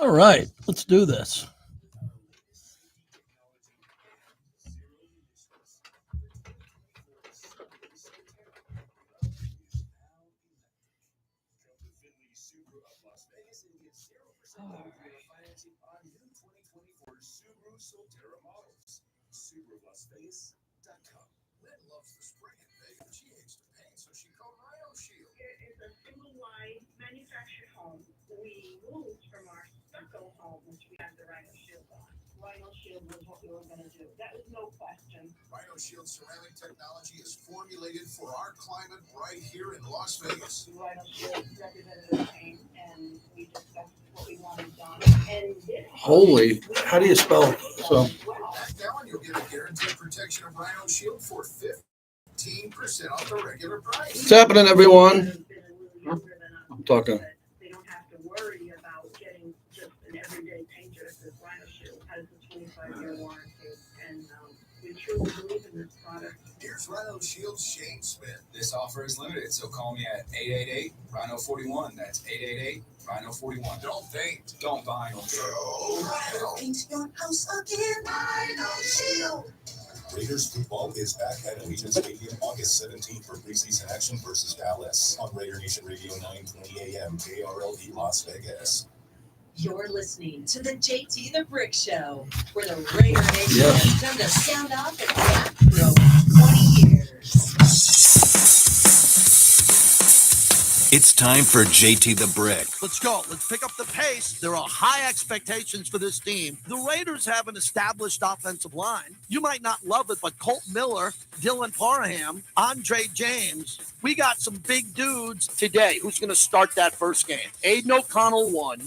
All right, let's do this. Rhino Shield ceramic technology is formulated for our climate right here in Las Vegas. Rhino Shield representative came and we discussed what we wanted done. And Holy, how do you spell? So Act now and you'll get a guaranteed protection of Rhino Shield for 15% off the regular price. what's happening, everyone? I'm talking. They don't have to worry about getting just an everyday painter because Rhino Shield has a 25-year warranty. And we truly believe in this product. Here's Rhino Shield's Shane Smith. This offer is limited, so call me at 888-RHINO-41. That's 888-RHINO-41. Don't faint. Don't vinyl. Rhino. Paint your house again. Rhino Shield. Raiders football is back at Allegiant Stadium August 17th for preseason action versus Dallas on Raider Nation Radio 920 AM KRLD Las Vegas. You're listening to the JT the Brick Show, where the Raider Nation has come to sound off and rap for over 20 years. It's time for JT the Brick. Let's go. Let's pick up the pace. There are high expectations for this team. The Raiders have an established offensive line. You might not love it, but Colt Miller, Dylan Parham, Andre James, we got some big dudes today. Who's going to start that first game? Aiden O'Connell, 1.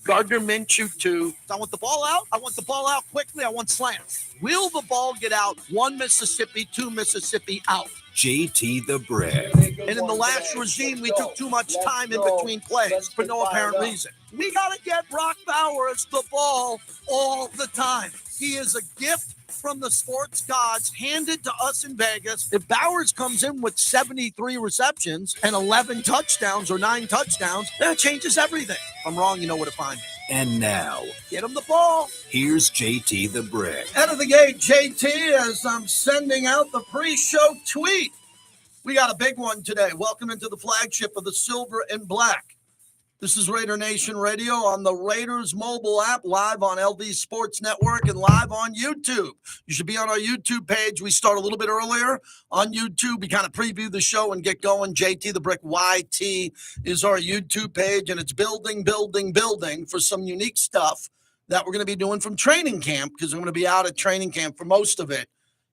Gardner Minshew, 2. I want the ball out. I want the ball out quickly. I want slants. Will the ball get out? 1 Mississippi, 2 Mississippi out. JT the Brick. And in the last regime, we took too much time in between plays for no apparent reason. We got to get Brock Bowers the ball all the time. He is a gift from the sports gods handed to us in Vegas. If Bowers comes in with 73 receptions and 11 touchdowns or 9 touchdowns, that changes everything. If I'm wrong, you know where to find me. And now, Get him the ball. here's JT the Brick. Out of the gate, JT, as I'm sending out the pre-show tweet. We got a big one today. Welcome into the flagship of the Silver and Black. This is Raider Nation Radio on the Raiders mobile app, live on LV Sports Network and live on YouTube. You should be on our YouTube page. We start a little bit earlier on YouTube. We kind of preview the show and get going. JT the Brick YT is our YouTube page, and it's building for some unique stuff that we're going to be doing from training camp, because we're going to be out at training camp for most of it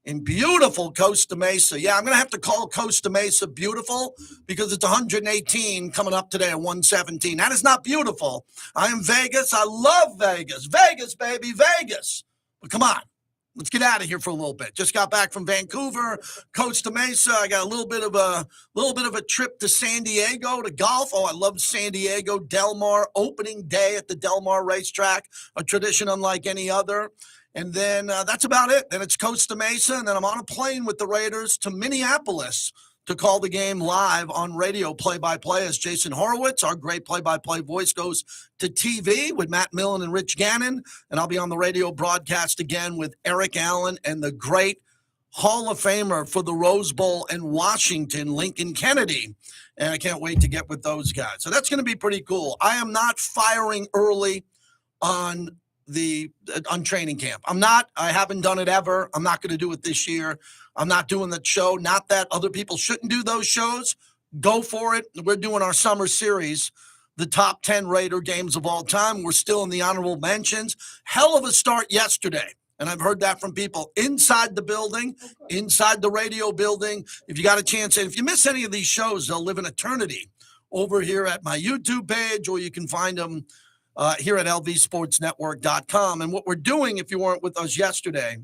in beautiful Costa Mesa. Yeah, I'm going to have to call Costa Mesa beautiful because it's 118 coming up today at 117. That is not beautiful. I am Vegas. I love Vegas. Vegas, baby, Vegas. But come on, let's get out of here for a little bit. Just got back from Vancouver, Costa Mesa. I got a little bit of a trip to San Diego to golf. Oh, I love San Diego. Del Mar, opening day at the Del Mar racetrack, a tradition unlike any other. And then that's about it. Then it's Costa Mesa, and then I'm on a plane with the Raiders to Minneapolis to call the game live on radio play-by-play as Jason Horowitz, our great play-by-play voice, goes to TV with Matt Millen and Rich Gannon. And I'll be on the radio broadcast again with Eric Allen and the great Hall of Famer for the Rose Bowl in Washington, Lincoln Kennedy. And I can't wait to get with those guys. So that's going to be pretty cool. I am not firing early on training camp. I haven't done it ever. I'm not going to do it this year. I'm not doing the show. Not that other people shouldn't do those shows. Go for it. We're doing our summer series, the top 10 Raider games of all time. We're still in the honorable mentions. Hell of a start yesterday. And I've heard that from people inside the building, inside the radio building. If you got a chance, and if you miss any of these shows, they'll live in eternity over here at my YouTube page, or you can find them here at lvsportsnetwork.com. And what we're doing, if you weren't with us yesterday,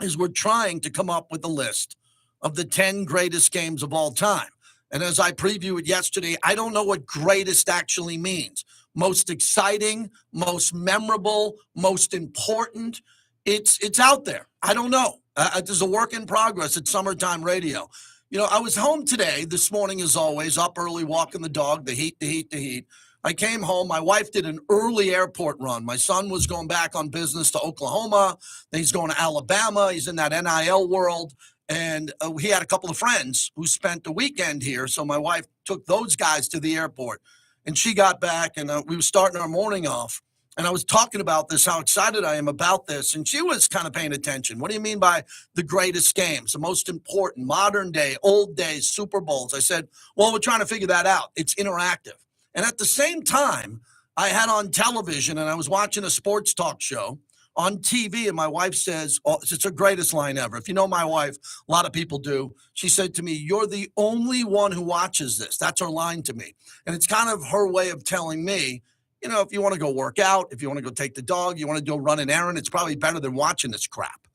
is we're trying to come up with a list of the 10 greatest games of all time. And as I previewed yesterday, I don't know what greatest actually means. Most exciting, most memorable, most important. It's out there. I don't know. There's a work in progress at Summertime Radio. You know, I was home today, this morning as always, up early, walking the dog, the heat. I came home. My wife did an early airport run. My son was going back on business to Oklahoma. Then he's going to Alabama. He's in that NIL world. And he had a couple of friends who spent the weekend here. So my wife took those guys to the airport. And she got back, and we were starting our morning off. And I was talking about this, how excited I am about this. And she was kind of paying attention. What do you mean by the greatest games, the most important, modern day, old days, Super Bowls? I said, well, we're trying to figure that out. It's interactive. And at the same time, I had on television, and I was watching a sports talk show on TV, and my wife says, oh, it's the greatest line ever. If you know my wife, a lot of people do. She said to me, you're the only one who watches this. That's her line to me. And it's kind of her way of telling me, you know, if you want to go work out, if you want to go take the dog, you want to go run an errand, it's probably better than watching this crap.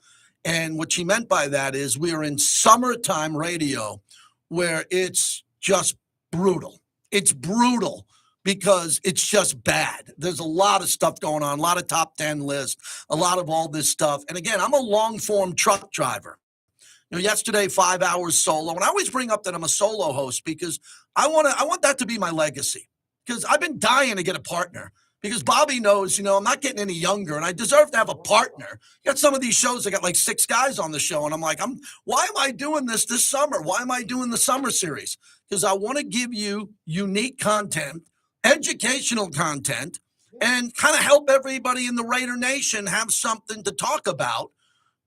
And what she meant by that is we are in summertime radio where it's just brutal. It's brutal because it's just bad. There's a lot of stuff going on, a lot of top 10 lists, a lot of all this stuff. And again, I'm a long-form truck driver. You know, yesterday, 5 hours solo. And I always bring up that I'm a solo host because I want that to be my legacy. Because I've been dying to get a partner. Because Bobby knows, you know, I'm not getting any younger, and I deserve to have a partner. You got some of these shows, I got like 6 guys on the show, and I'm like, why am I doing this summer? Why am I doing the summer series? Because I want to give you unique content, educational content, and kind of help everybody in the Raider Nation have something to talk about.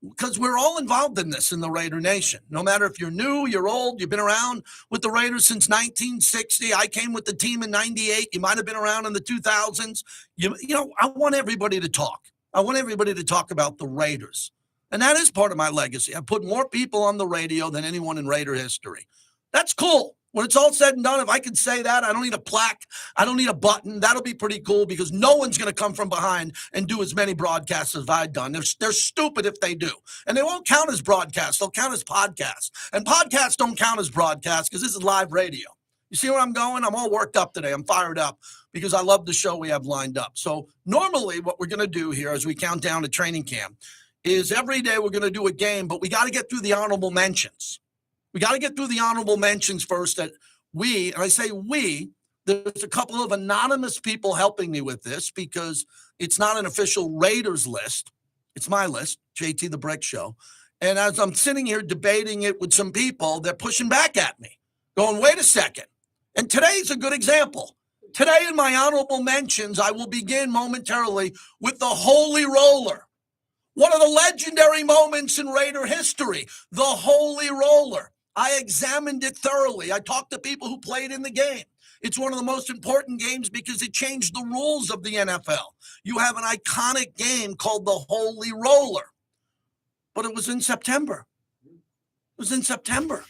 Because we're all involved in this in the Raider Nation. No matter if you're new, you're old, you've been around with the Raiders since 1960. I came with the team in 98. You might have been around in the 2000s. You know, I want everybody to talk. I want everybody to talk about the Raiders. And that is part of my legacy. I put more people on the radio than anyone in Raider history. That's cool. When it's all said and done, if I can say that, I don't need a plaque. I don't need a button. That'll be pretty cool because no one's going to come from behind and do as many broadcasts as I've done. They're stupid if they do. And they won't count as broadcasts. They'll count as podcasts. And podcasts don't count as broadcasts because this is live radio. You see where I'm going? I'm all worked up today. I'm fired up because I love the show we have lined up. So normally what we're going to do here as we count down to training camp is every day we're going to do a game, but we got to get through the honorable mentions. We got to get through the honorable mentions first that we, and I say we, there's a couple of anonymous people helping me with this because it's not an official Raiders list. It's my list, JT the Brick Show. And as I'm sitting here debating it with some people, they're pushing back at me, going, wait a second. And today's a good example. Today in my honorable mentions, I will begin momentarily with the Holy Roller. One of the legendary moments in Raider history, the Holy Roller. I examined it thoroughly. I talked to people who played in the game. It's one of the most important games because it changed the rules of the NFL. You have an iconic game called the Holy Roller. But it was in September. It was in September.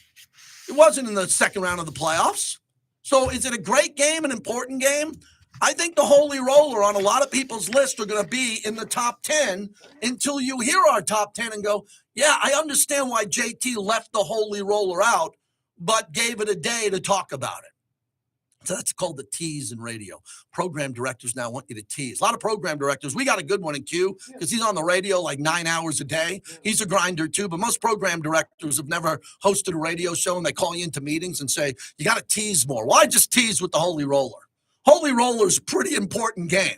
It wasn't in the second round of the playoffs. So is it a great game, an important game? I think the Holy Roller on a lot of people's list are going to be in the top 10 until you hear our top 10 and go, yeah, I understand why JT left the Holy Roller out, but gave it a day to talk about it. So that's called the tease in radio. Program directors now want you to tease. A lot of program directors. We got a good one in Q because he's on the radio like 9 hours a day. He's a grinder too, but most program directors have never hosted a radio show and they call you into meetings and say, you got to tease more. Why just tease with the Holy Roller? Holy Roller is a pretty important game,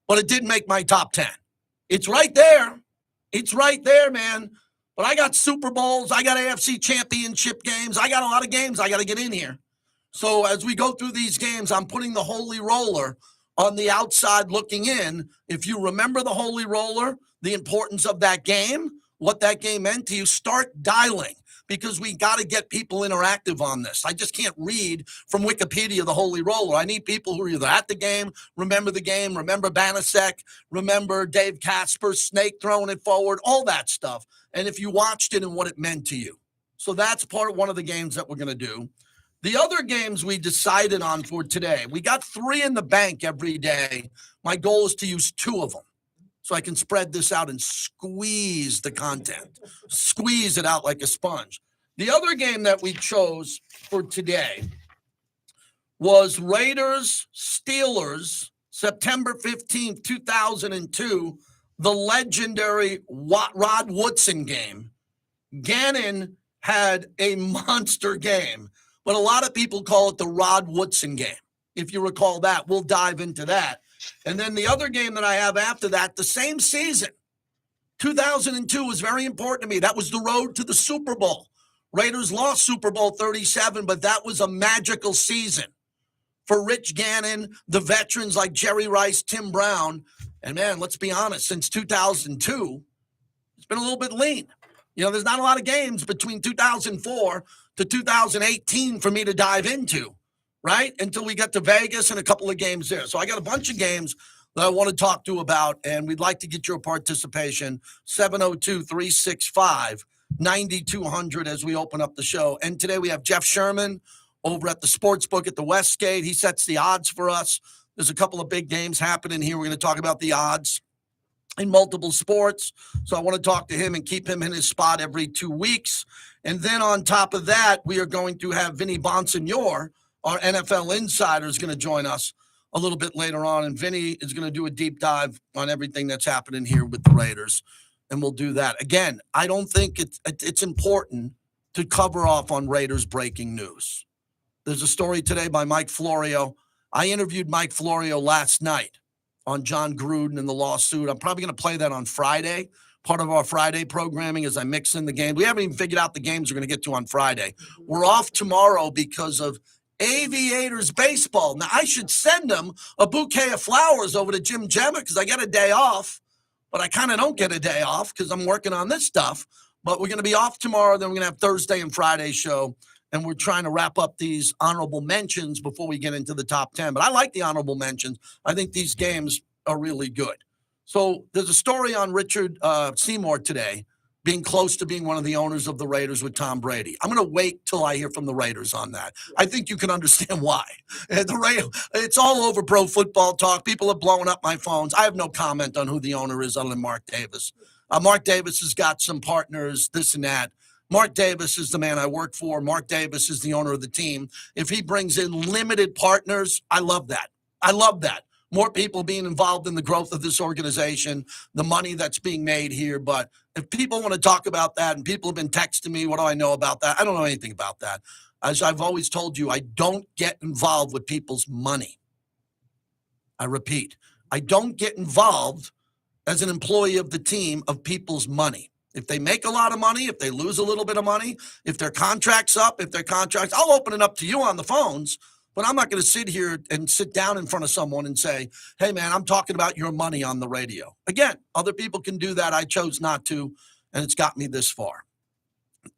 but it didn't make my top 10. It's right there. It's right there, man. But I got Super Bowls. I got AFC championship games. I got a lot of games I got to get in here. So as we go through these games, I'm putting the Holy Roller on the outside looking in. If you remember the Holy Roller, the importance of that game, what that game meant to you, start dialing. Because we got to get people interactive on this. I just can't read from Wikipedia the Holy Roller. I need people who are either at the game, remember Banasek, remember Dave Casper, Snake throwing it forward, all that stuff. And if you watched it and what it meant to you. So that's one of the games that we're going to do. The other games we decided on for today, we got 3 in the bank every day. My goal is to use 2 of them. So I can spread this out and squeeze the content, squeeze it out like a sponge. The other game that we chose for today was Raiders-Steelers, September 15th, 2002, the legendary Rod Woodson game. Gannon had a monster game, but a lot of people call it the Rod Woodson game. if you recall that. We'll dive into that. And then the other game that I have after that, the same season, 2002 was very important to me. That was the road to the Super Bowl. Raiders lost Super Bowl 37, but that was a magical season for Rich Gannon, the veterans like Jerry Rice, Tim Brown. And, man, let's be honest, since 2002, it's been a little bit lean. You know, there's not a lot of games between 2004 to 2018 for me to dive into, right, until we get to Vegas and a couple of games there. So I got a bunch of games that I want to talk to about, and we'd like to get your participation, 702-365-9200 as we open up the show. And today we have Jeff Sherman over at the Sportsbook at the Westgate. He sets the odds for us. There's a couple of big games happening here. We're going to talk about the odds in multiple sports. So I want to talk to him and keep him in his spot every 2 weeks. And then on top of that, we are going to have Vinny Bonsignor, our NFL insider, is going to join us a little bit later on, and Vinny is going to do a deep dive on everything that's happening here with the Raiders, and we'll do that. Again, I don't think it's important to cover off on Raiders breaking news. There's a story today by Mike Florio. I interviewed Mike Florio last night on John Gruden and the lawsuit. I'm probably going to play that on Friday. Part of our Friday programming as I mix in the game. We haven't even figured out the games we're going to get to on Friday. We're off tomorrow because of Aviators baseball. Now, I should send them a bouquet of flowers over to Jim Gemma because I get a day off, but I kind of don't get a day off because I'm working on this stuff. But we're going to be off tomorrow. Then we're going to have Thursday and Friday show, and we're trying to wrap up these honorable mentions before we get into the top 10. But I like the honorable mentions. I think these games are really good. So there's a story on Richard Seymour today being close to being one of the owners of the Raiders with Tom Brady. I'm going to wait till I hear from the Raiders on that. I think you can understand why. It's all over Pro Football Talk. People are blowing up my phones. I have no comment on who the owner is other than Mark Davis. Mark Davis has got some partners, this and that. Mark Davis is the man I work for. Mark Davis is the owner of the team. If he brings in limited partners, I love that. I love that. More people being involved in the growth of this organization, the money that's being made here. But if people want to talk about that, and people have been texting me, what do I know about that? I don't know anything about that. As I've always told you, I don't get involved with people's money. I repeat, I don't get involved as an employee of the team of people's money. If they make a lot of money, if they lose a little bit of money, if their contract's up, I'll open it up to you on the phones. But I'm not going to sit here and sit down in front of someone and say, hey, man, I'm talking about your money on the radio. Again, other people can do that. I chose not to, and it's got me this far.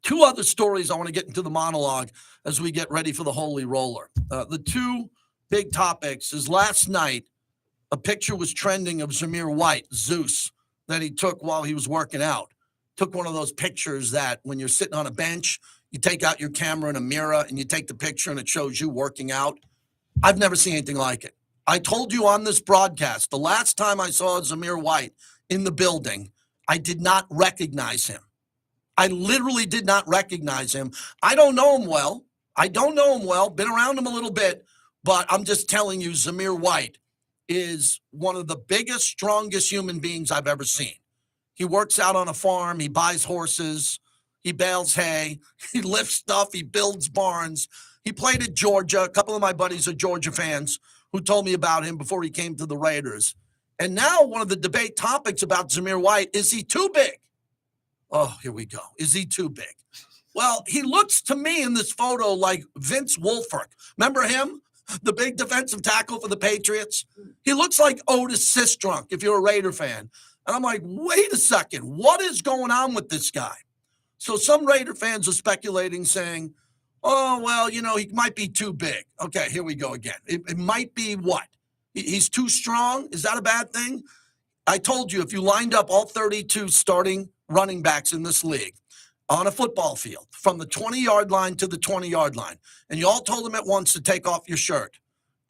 Two other stories I want to get into the monologue as we get ready for the Holy Roller. The two big topics is last night, a picture was trending of Zamir White, Zeus, that he took while he was working out. Took one of those pictures that when you're sitting on a bench, you take out your camera in a mirror and you take the picture and it shows you working out. I've never seen anything like it. I told you on this broadcast, the last time I saw Zamir White in the building, I did not recognize him. I literally did not recognize him. I don't know him well. Been around him a little bit, but I'm just telling you, Zamir White is one of the biggest, strongest human beings I've ever seen. He works out on a farm. He buys horses. He bales hay, he lifts stuff, he builds barns. He played at Georgia. A couple of my buddies are Georgia fans who told me about him before he came to the Raiders. And now one of the debate topics about Zamir White, is he too big? Oh, here we go. Is he too big? Well, he looks to me in this photo like Vince Wilfork. Remember him? The big defensive tackle for the Patriots? He looks like Otis Sistrunk if you're a Raider fan. And I'm like, wait a second. What is going on with this guy? So some Raider fans are speculating, saying, oh, well, he might be too big. Okay, here we go again. It might be what? He's too strong? Is that a bad thing? I told you, if you lined up all 32 starting running backs in this league on a football field from the 20-yard line to the 20-yard line, and you all told them at once to take off your shirt,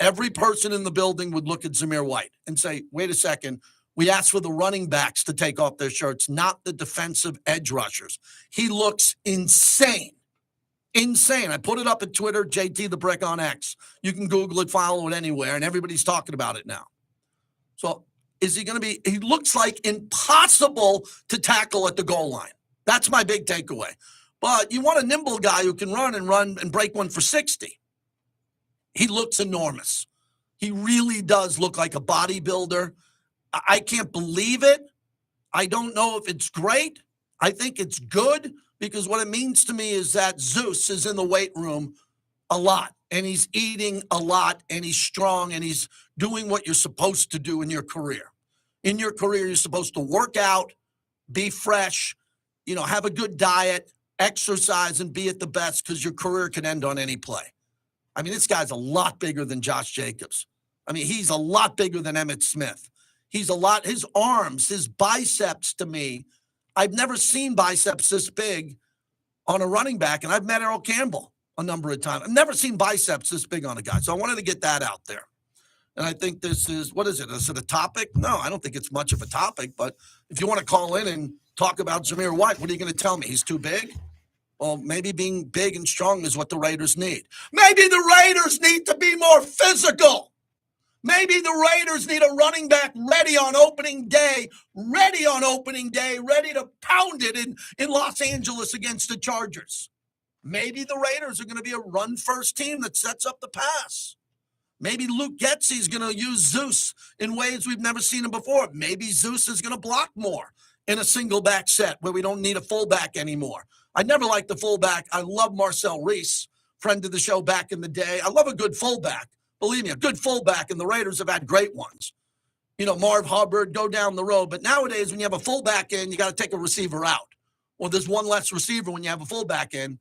every person in the building would look at Zamir White and say, wait a second, we asked for the running backs to take off their shirts, not the defensive edge rushers. He looks insane. Insane. I put it up at Twitter, JT the Brick on X. You can Google it, follow it anywhere, and everybody's talking about it now. So is he going to be – he looks like impossible to tackle at the goal line. That's my big takeaway. But you want a nimble guy who can run and break one for 60. He looks enormous. He really does look like a bodybuilder. I can't believe it. I don't know if it's great. I think it's good because what it means to me is that Zeus is in the weight room a lot, and he's eating a lot, and he's strong, and he's doing what you're supposed to do in your career. In your career, you're supposed to work out, be fresh, have a good diet, exercise, and be at the best because your career can end on any play. I mean, this guy's a lot bigger than Josh Jacobs. I mean, he's a lot bigger than Emmitt Smith. His arms, his biceps to me, I've never seen biceps this big on a running back, and I've met Earl Campbell a number of times. I've never seen biceps this big on a guy, so I wanted to get that out there. And I think this is, what is it? Is it a topic? No, I don't think it's much of a topic, but if you want to call in and talk about Zamir White, what are you going to tell me? He's too big? Well, maybe being big and strong is what the Raiders need. Maybe the Raiders need to be more physical. Maybe the Raiders need a running back ready on opening day, ready to pound it in Los Angeles against the Chargers. Maybe the Raiders are going to be a run-first team that sets up the pass. Maybe Luke Getsy's going to use Zeus in ways we've never seen him before. Maybe Zeus is going to block more in a single-back set where we don't need a fullback anymore. I never liked the fullback. I love Marcel Reese, friend of the show back in the day. I love a good fullback. Believe me, a good fullback, and the Raiders have had great ones. Marv Hubbard, go down the road. But nowadays, when you have a fullback in, you got to take a receiver out. Or there's one less receiver when you have a fullback in.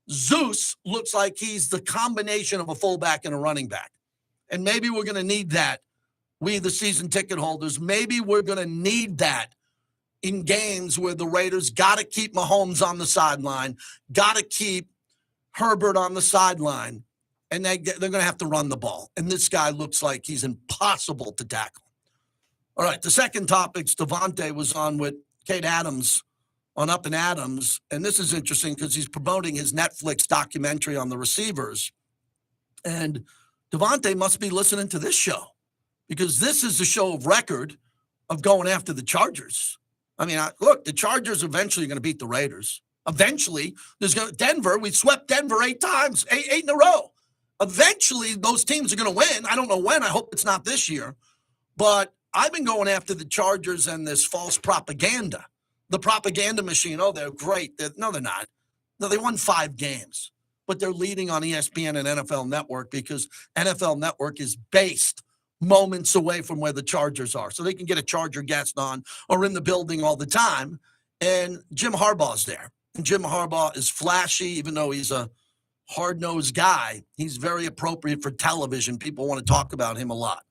Zeus looks like he's the combination of a fullback and a running back. And maybe we're going to need that, we the season ticket holders. Maybe we're going to need that in games where the Raiders got to keep Mahomes on the sideline, got to keep Herbert on the sideline. And they're going to have to run the ball. And this guy looks like he's impossible to tackle. All right, the second topic, Devante was on with Kate Adams on Up and Adams. And this is interesting because he's promoting his Netflix documentary on the receivers. And Devante must be listening to this show because this is the show of record of going after the Chargers. I mean, look, the Chargers eventually are going to beat the Raiders. Eventually, Denver, we swept Denver 8 times, eight in a row. Eventually, those teams are going to win. I don't know when. I hope it's not this year. But I've been going after the Chargers and this false propaganda. The propaganda machine, oh, they're great. No, they're not. No, they won 5 games. But they're leading on ESPN and NFL Network because NFL Network is based moments away from where the Chargers are. So they can get a Charger guest on or in the building all the time. And Jim Harbaugh's there. And Jim Harbaugh is flashy, even though he's a hard-nosed guy. He's very appropriate for television. People want to talk about him a lot.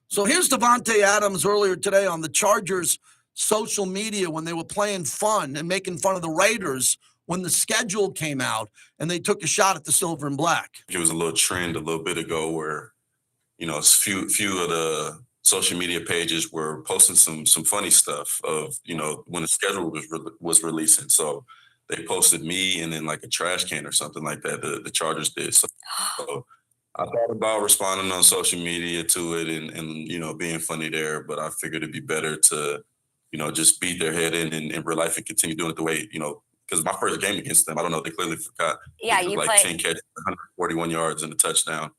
So here's Devante Adams earlier today on the Chargers' social media when they were playing fun and making fun of the Raiders when the schedule came out and they took a shot at the silver and black. It was a little trend a little bit ago where, a few of the social media pages were posting some funny stuff of, when the schedule was releasing. So they posted me and then like a trash can or something like that. The Chargers did. So I thought about responding on social media to it and being funny there, but I figured it'd be better to, just beat their head in real life and continue doing it the way, because my first game against them, I don't know, they clearly forgot. Yeah, you played 10 catches, 141 yards and a touchdown.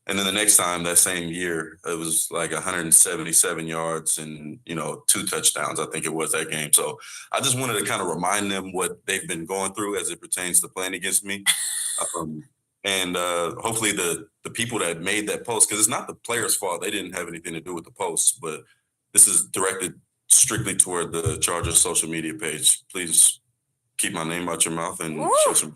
And then the next time, that same year, it was like 177 yards and, 2 touchdowns, I think it was that game. So I just wanted to kind of remind them what they've been going through as it pertains to playing against me. And hopefully the people that made that post, because it's not the players' fault. They didn't have anything to do with the post, but this is directed strictly toward the Chargers social media page. Please keep my name out your mouth and show some.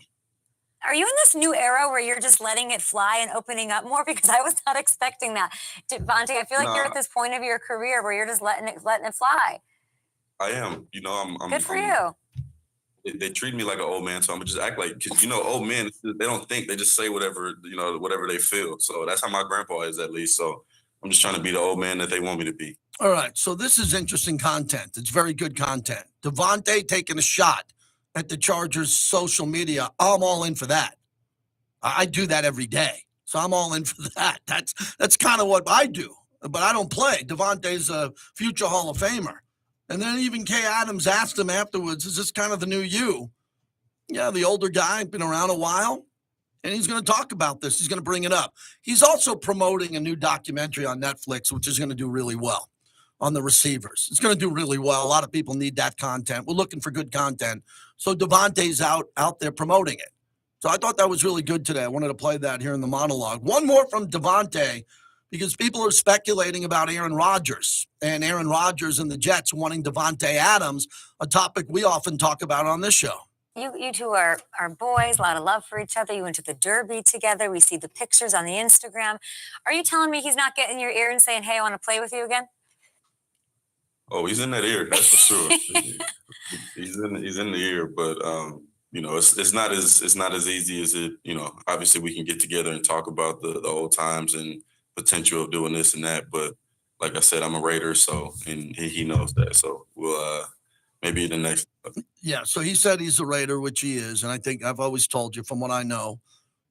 Are you in this new era where you're just letting it fly and opening up more? Because I was not expecting that. Devante, I feel like you're at this point of your career where you're just letting it fly. I am. I'm Good for you. They treat me like an old man, so I'm gonna just act like, because old men, they don't think, they just say whatever they feel. So that's how my grandpa is, at least. So I'm just trying to be the old man that they want me to be. All right, so this is interesting content. It's very good content. Devante taking a shot at the Chargers' social media. I'm all in for that. I do that every day, so I'm all in for that. That's kind of what I do, but I don't play. Devante's a future Hall of Famer. And then even Kay Adams asked him afterwards, is this kind of the new you? Yeah, the older guy, been around a while. And he's going to talk about this. He's going to bring it up. He's also promoting a new documentary on Netflix, which is going to do really well on the receivers. It's going to do really well. A lot of people need that content. We're looking for good content. So Devante's out there promoting it. So I thought that was really good today. I wanted to play that here in the monologue. One more from Devante, because people are speculating about Aaron Rodgers and Aaron Rodgers and the Jets wanting Devante Adams, a topic we often talk about on this show. You two are boys, a lot of love for each other. You went to the Derby together. We see the pictures on the Instagram. Are you telling me he's not getting in your ear and saying, hey, I want to play with you again? Oh, he's in that ear, that's for sure. he's in the ear, but it's not as easy as it. Obviously we can get together and talk about the old times and potential of doing this and that. But like I said, I'm a Raider, so and he knows that. So we'll maybe the next. Yeah. So he said he's a Raider, which he is, and I think I've always told you from what I know,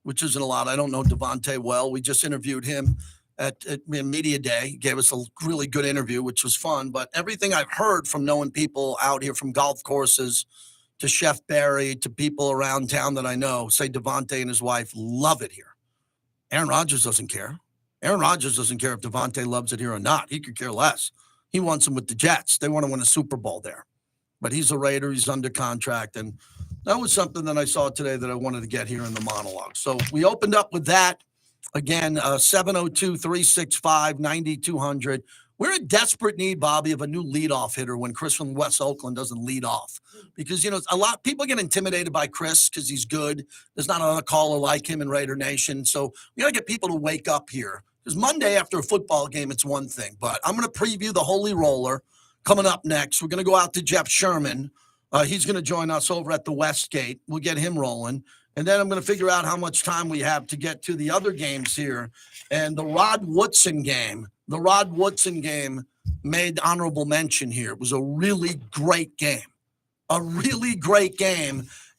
which isn't a lot. I don't know Devante well. We just interviewed him at Media Day. He gave us a really good interview, which was fun. But everything I've heard from knowing people out here, from golf courses to Chef Barry to people around town that I know, say Devante and his wife love it here. Aaron Rodgers doesn't care. Aaron Rodgers doesn't care if Devante loves it here or not. He could care less. He wants him with the Jets. They want to win a Super Bowl there. But he's a Raider. He's under contract. And that was something that I saw today that I wanted to get here in the monologue. So we opened up with that. Again, 702-365-9200. We're in desperate need, Bobby, of a new leadoff hitter when Chris from West Oakland doesn't lead off. Because, a lot of people get intimidated by Chris because he's good. There's not another caller like him in Raider Nation. So we got to get people to wake up here. Because Monday after a football game, it's one thing. But I'm going to preview the Holy Roller coming up next. We're going to go out to Jeff Sherman. He's going to join us over at the Westgate. We'll get him rolling. And then I'm going to figure out how much time we have to get to the other games here. And the Rod Woodson game made honorable mention here. It was a really great game.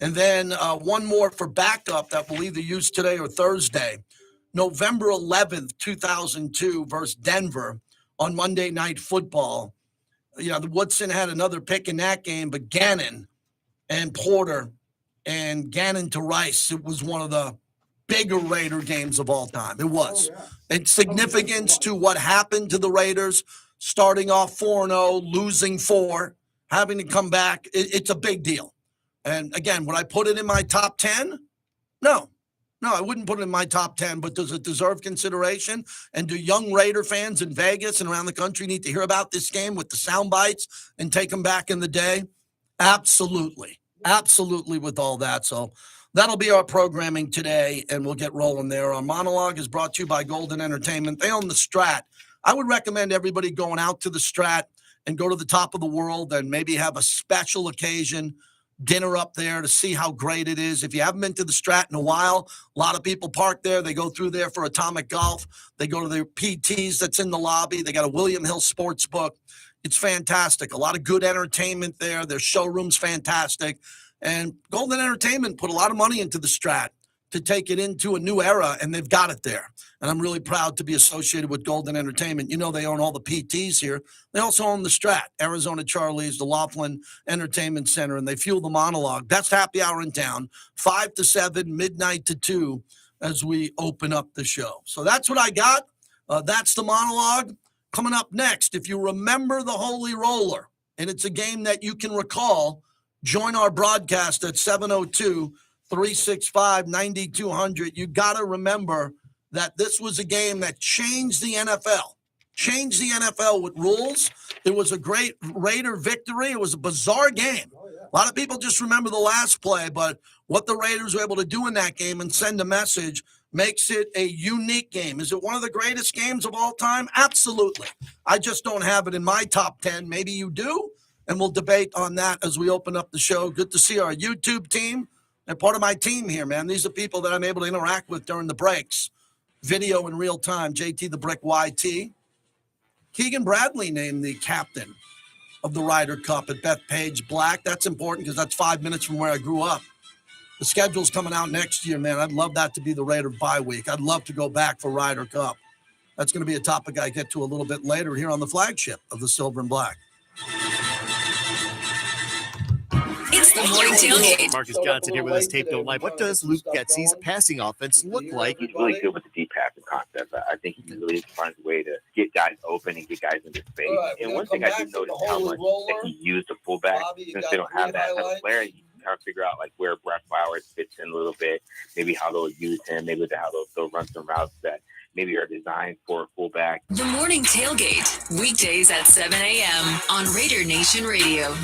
And then one more for backup that we'll either use today or Thursday. November 11th, 2002 versus Denver on Monday Night Football. The Woodson had another pick in that game, but Gannon and Porter and Gannon to Rice, it was one of the bigger Raider games of all time. It was. Its significance to what happened to the Raiders, starting off 4-0, losing 4, having to come back. It's a big deal. And again, would I put it in my top 10? No, I wouldn't put it in my top 10, but does it deserve consideration? And do young Raider fans in Vegas and around the country need to hear about this game with the sound bites and take them back in the day? Absolutely with all that. So that'll be our programming today, and we'll get rolling there. Our monologue is brought to you by Golden Entertainment. They own the Strat. I would recommend everybody going out to the Strat and go to the top of the world and maybe have a special occasion dinner up there to see how great it is. If you haven't been to the Strat in a while, a lot of people park there. They go through there for Atomic Golf. They go to their PTs that's in the lobby. They got a William Hill sports book. It's fantastic. A lot of good entertainment there. Their showroom's fantastic. And Golden Entertainment put a lot of money into the Strat to take it into a new era, and they've got it there. And I'm really proud to be associated with Golden Entertainment. They own all the PTs here. They also own the Strat, Arizona Charlie's, the Laughlin Entertainment Center, and they fuel the monologue. That's happy hour in town, 5 to 7, midnight to 2, as we open up the show. So that's what I got. That's the monologue. Coming up next, if you remember the Holy Roller, and it's a game that you can recall, join our broadcast at 702-365-9200. You got to remember that this was a game that changed the NFL. Changed the NFL with rules. It was a great Raider victory. It was a bizarre game. A lot of people just remember the last play, but what the Raiders were able to do in that game and send a message makes it a unique game. Is it one of the greatest games of all time? Absolutely. I just don't have it in my top 10. Maybe you do, and we'll debate on that as we open up the show. Good to see our YouTube team and part of my team here, man. These are people that I'm able to interact with during the breaks. Video in real time. JT the Brick YT. Keegan Bradley named the captain of the Ryder Cup at Bethpage Black. That's important because that's 5 minutes from where I grew up. The schedule's coming out next year, man. I'd love that to be the Raider bye week. I'd love to go back for Ryder Cup. That's going to be a topic I get to a little bit later here on the flagship of the Silver and Black. It's It's the morning tailgate. Marcus Johnson here with his tape don't lie. What does Luke Getsy's passing offense look like? He's really good with the deep passing concept. I think he really finds a way to get guys open and get guys into space. And one thing I did notice how much that he used the fullback, since they don't have that type of player, you kind of figure out like where Brett Flowers fits in a little bit, maybe how they'll use him, maybe how they'll run some routes that maybe are designed for a fullback. The morning tailgate, weekdays at 7 a.m. on Raider Nation Radio.